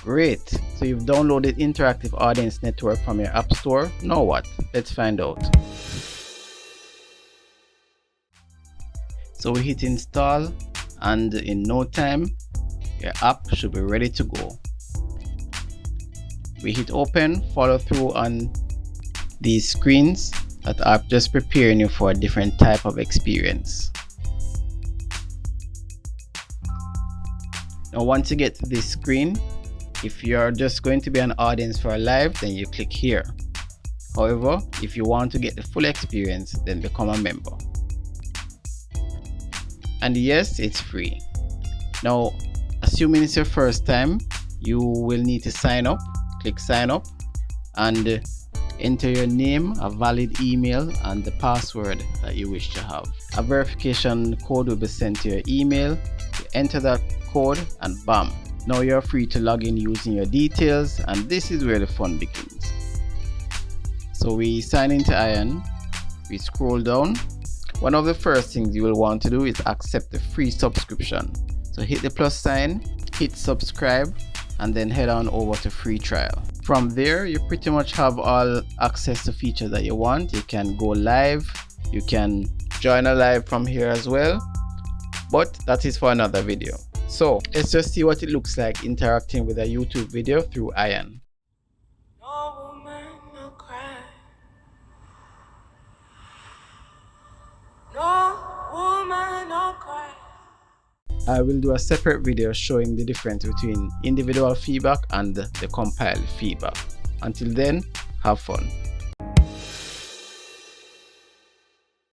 Great. So you've downloaded Interactive Audience Network from your App Store. Now what? Let's find out. So we hit install, and in no time your app should be ready to go. We hit open, follow through on these screens that are just preparing you for a different type of experience. Now once you get to this screen, if you're just going to be an audience for a live, then you click here. However, if you want to get the full experience, then become a member. And yes, it's free. Now, assuming it's your first time, you will need to sign up. Click sign up and enter your name, a valid email, and the password that you wish to have. A verification code will be sent to your email. You enter that code and bam, now you're free to log in using your details, and this is where the fun begins. So we sign into I.A.N, we scroll down. One of the first things you will want to do is accept the free subscription. So hit the plus sign, hit subscribe, and then head on over to free trial. From there, you pretty much have all access to features that you want. You can go live, you can join a live from here as well, but that is for another video. So let's just see what it looks like interacting with a YouTube video through I.A.N. No woman, no cry. No woman, no cry. I will do a separate video showing the difference between individual feedback and the compiled feedback. Until then, have fun.